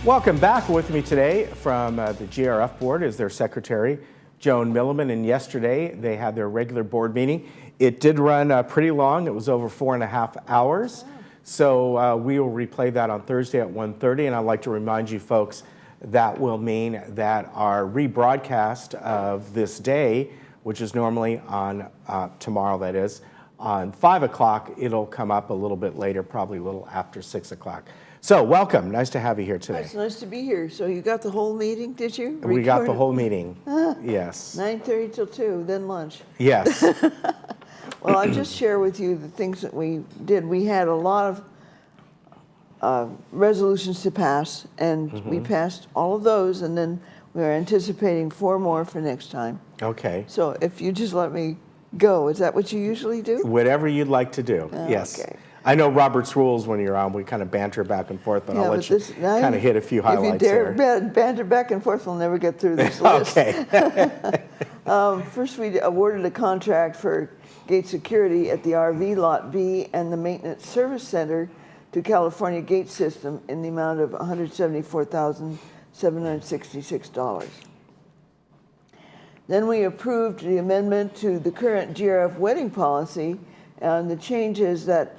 Welcome back. With me today from the GRF board is their secretary, Joan Milliman, and yesterday they had their regular board meeting. It did run pretty long. It was over 4.5 hours. So we will replay that on Thursday at 1:30, and I'd like to remind you folks that will mean that our rebroadcast of this day, which is normally on tomorrow, that is, on 5 o'clock, it'll come up a little bit later, probably a little after 6 o'clock. So welcome. Nice to have you here today. It's nice to be here. So you got the whole meeting, did you? We got the whole meeting. Yes. 9:30 till 2, then lunch. Yes. Well, I'll just share with you the things that we did. We had a lot of resolutions to pass, and we passed all of those, and then we are anticipating 4 more for next time. Okay. So if you just let me go, is that what you usually do? Whatever you'd like to do. Yes. Okay. I know Robert's rules when you're on, we kind of banter back and forth, but I'll let you kind of hit a few highlights there. If you dare banter back and forth, we'll never get through this list. Okay. First, we awarded a contract for gate security at the RV Lot B and the Maintenance Service Center to California Gate System in the amount of $174,766. Then we approved the amendment to the current GRF wedding policy, and the change is that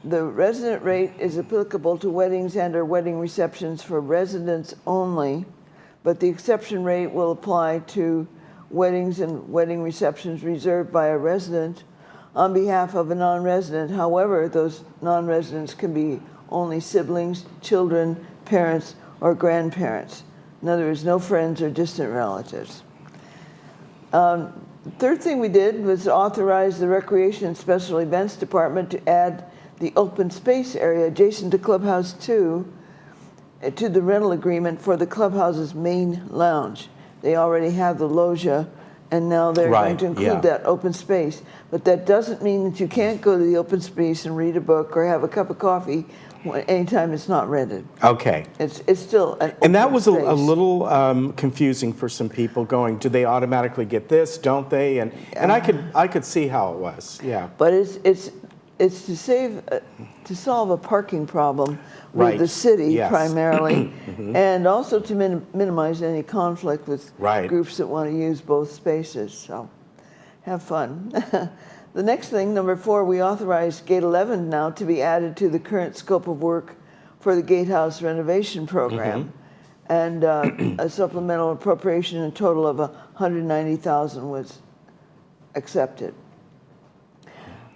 the resident rate is applicable to weddings and or wedding receptions for residents only, but the exception rate will apply to weddings and wedding receptions reserved by a resident on behalf of a non-resident. However, those non-residents can be only siblings, children, parents, or grandparents. In other words, no friends or distant relatives. The third thing we did was authorize the Recreation and Special Events Department to add the open space area adjacent to Clubhouse 2 to the rental agreement for the Clubhouse's main lounge. They already have the loggia, and now they're going to include that open space. But that doesn't mean that you can't go to the open space and read a book or have a cup of coffee anytime it's not rented. Okay. It's still an open And that was a space. little confusing for some people going, do they automatically get this, don't they? And I could see how it was, yeah. But it's to solve a parking problem with the city primarily, and also to minimize any conflict with groups that want to use both spaces. So have fun. The next thing, number 4, we authorized Gate 11 now to be added to the current scope of work for the Gatehouse renovation program, and a supplemental appropriation in a total of $190,000 was accepted.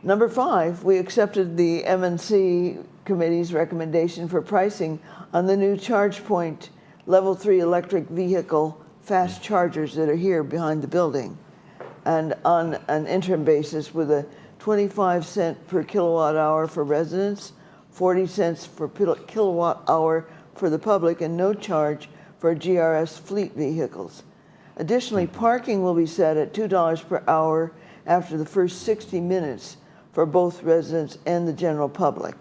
Number 5, we accepted the M&C Committee's recommendation for pricing on the new ChargePoint Level 3 electric vehicle fast chargers that are here behind the building, and on an interim basis with a 25 cent per kilowatt hour for residents, 40 cents per kilowatt hour for the public, and no charge for GRS fleet vehicles. Additionally, parking will be set at $2 per hour after the first 60 minutes for both residents and the general public.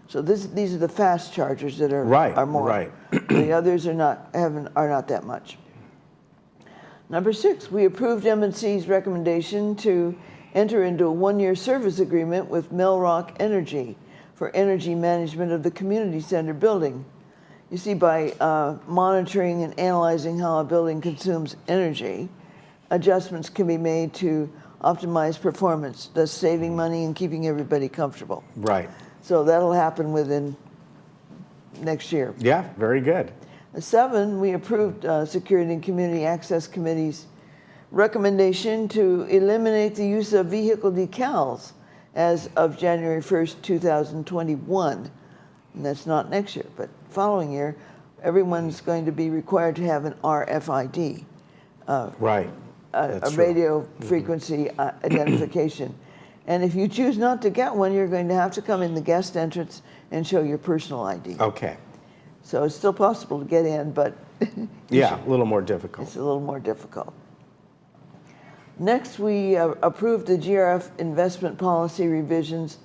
So these are the fast chargers that are more. The others are not that much. Number 6, we approved M&C's recommendation to enter into a 1-year service agreement with Melrock Energy for energy management of the community center building. You see, by monitoring and analyzing how a building consumes energy, adjustments can be made to optimize performance, thus saving money and keeping everybody comfortable. Right. So that'll happen within next year. Yeah, very good. 7, we approved Security and Community Access Committee's recommendation to eliminate the use of vehicle decals as of January 1st, 2021. And that's not next year, but following year, everyone's going to be required to have an RFID. A radio frequency identification. And if you choose not to get one, you're going to have to come in the guest entrance and show your personal ID. Okay. So it's still possible to get in, but a little more difficult. It's a little more difficult. Next, we approved the GRF investment policy revisions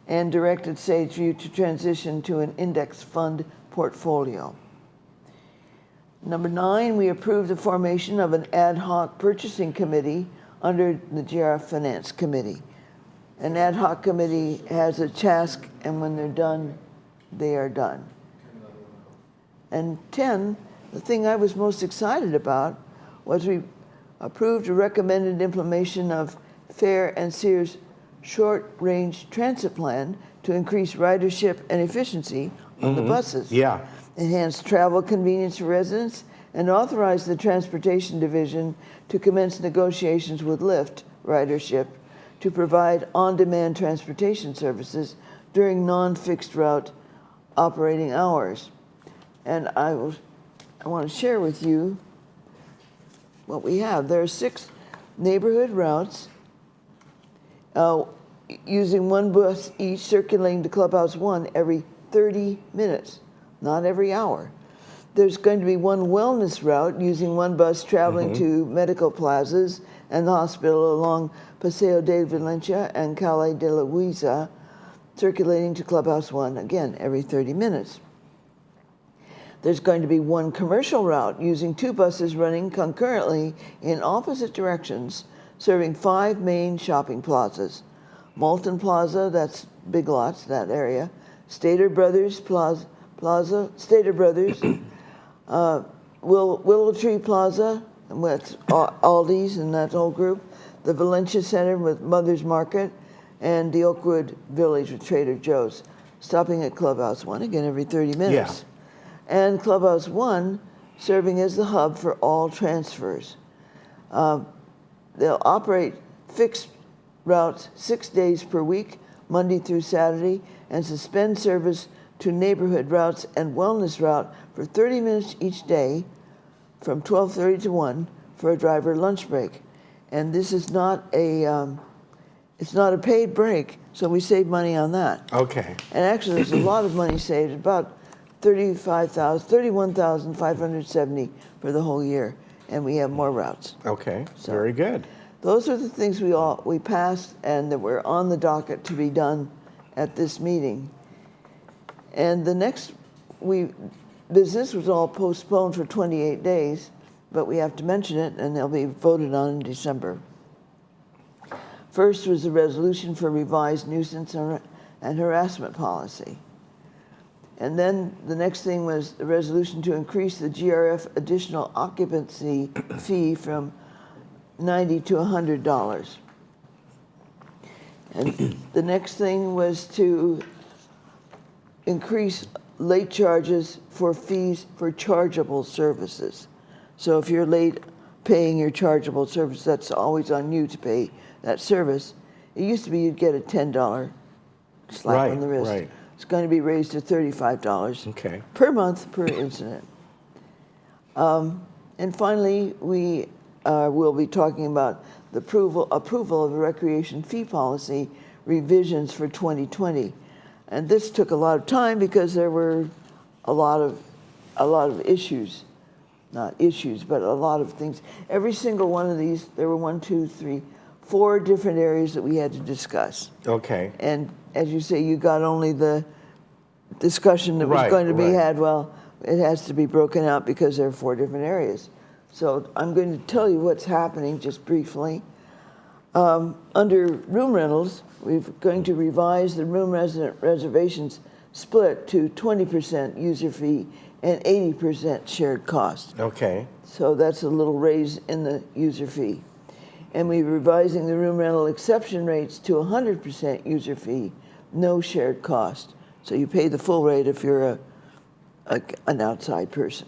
and directed Sageview to transition to an index fund portfolio. Number 9, we approved the formation of an ad hoc purchasing committee under the GRF Finance Committee. An ad hoc committee has a task, and when they're done, they are done. And 10, the thing I was most excited about was we approved a recommended implementation of FARE and Sears short-range transit plan to increase ridership and efficiency on the buses. Yeah. Enhance travel convenience for residents, and authorize the Transportation Division to commence negotiations with Lyft ridership to provide on-demand transportation services during non-fixed route operating hours. And I want to share with you what we have. There are 6 neighborhood routes using one bus each, circulating to Clubhouse 1 every 30 minutes, not every hour. There's going to be one wellness route using one bus traveling to medical plazas and the hospital along Paseo de Valencia and Calle de la Huiza, circulating to Clubhouse 1, again, every 30 minutes. There's going to be one commercial route using 2 buses running concurrently in opposite directions, serving 5 main shopping plazas. Moulton Plaza, that's Big Lots, that area. Stater Brothers Plaza, Stater Brothers. Willow Tree Plaza, with Aldi's and that whole group. The Valencia Center with Mother's Market, and the Oakwood Village with Trader Joe's. Stopping at Clubhouse 1, again, every 30 minutes. Yeah. And Clubhouse 1 serving as the hub for all transfers. They'll operate fixed routes 6 days per week, Monday through Saturday, and suspend service to neighborhood routes and wellness route for 30 minutes each day from 12:30 to 1 for a driver lunch break. And this is not a, it's not a paid break, so we save money on that. Okay. And actually, there's a lot of money saved, about $31,570 for the whole year, and we have more routes. Okay, so very good. Those are the things we passed and that were on the docket to be done at this meeting. And the next business was all postponed for 28 days, but we have to mention it, and they'll be voted on in December. First was the resolution for revised nuisance and harassment policy. And then the next thing was the resolution to increase the GRF additional occupancy fee from $90 to $100. And the next thing was to increase late charges for fees for chargeable services. So if you're late paying your chargeable service, that's always on you to pay that service. It used to be you'd get a $10 slap on the wrist. Right. It's going to be raised to $35 per month per incident. And finally, we will be talking about the approval of the recreation fee policy revisions for 2020. And this took a lot of time because there were a lot of issues, not issues, but a lot of things. Every single one of these, there were 4 different areas that we had to discuss. Okay. And as you say, you got only the discussion that was going to be had. Well, it has to be broken out because there are 4 different areas. So I'm going to tell you what's happening just briefly. Under room rentals, we're going to revise the room resident reservations split to 20% user fee and 80% shared cost. Okay. So that's a little raise in the user fee. And we're revising the room rental exception rates to 100% user fee, no shared cost. So you pay the full rate if you're an outside person.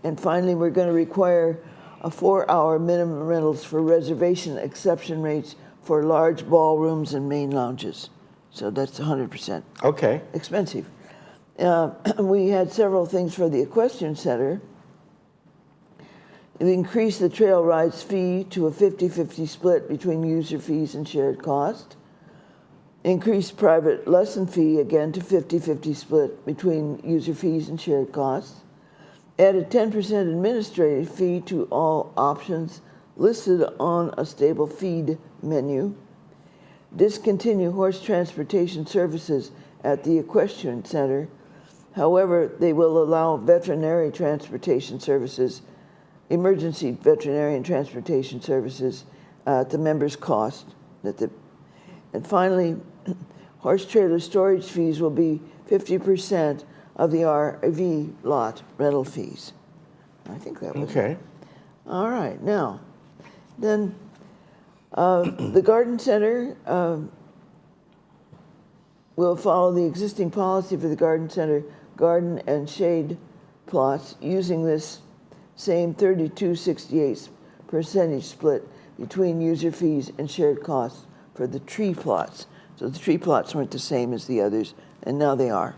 And finally, we're going to require a 4-hour minimum rentals for reservation exception rates for large ballrooms and main lounges. So that's 100%. Okay. Expensive. We had several things for the Equestrian Center. We increased the trail rides fee to a 50-50 split between user fees and shared cost. Increased private lesson fee, again, to 50-50 split between user fees and shared costs. Added 10% administrative fee to all options listed on a stable feed menu. Discontinue horse transportation services at the Equestrian Center. However, they will allow veterinary transportation services, emergency veterinarian transportation services at the member's cost. And finally, horse trailer storage fees will be 50% of the RV lot rental fees. I think that was okay. It. All right, now, then the garden center will follow the existing policy for the garden center garden and shade plots using this same 32/68 percentage split between user fees and shared costs for the tree plots. So the tree plots weren't the same as the others, and now they are.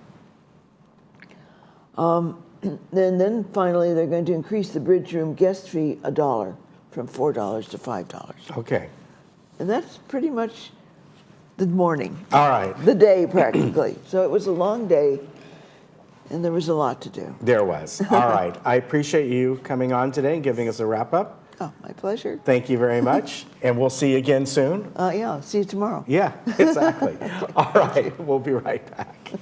Then finally, they're going to increase the bridge room guest fee $1 from $4 to $5. Okay. And that's pretty much the morning. All right. The day, practically. So it was a long day, and there was a lot to do. There was. All right. I appreciate you coming on today and giving us a wrap-up. Oh, my pleasure. Thank you very much. And we'll see you again soon. Yeah, I'll see you tomorrow. Yeah, exactly. All right. We'll be right back.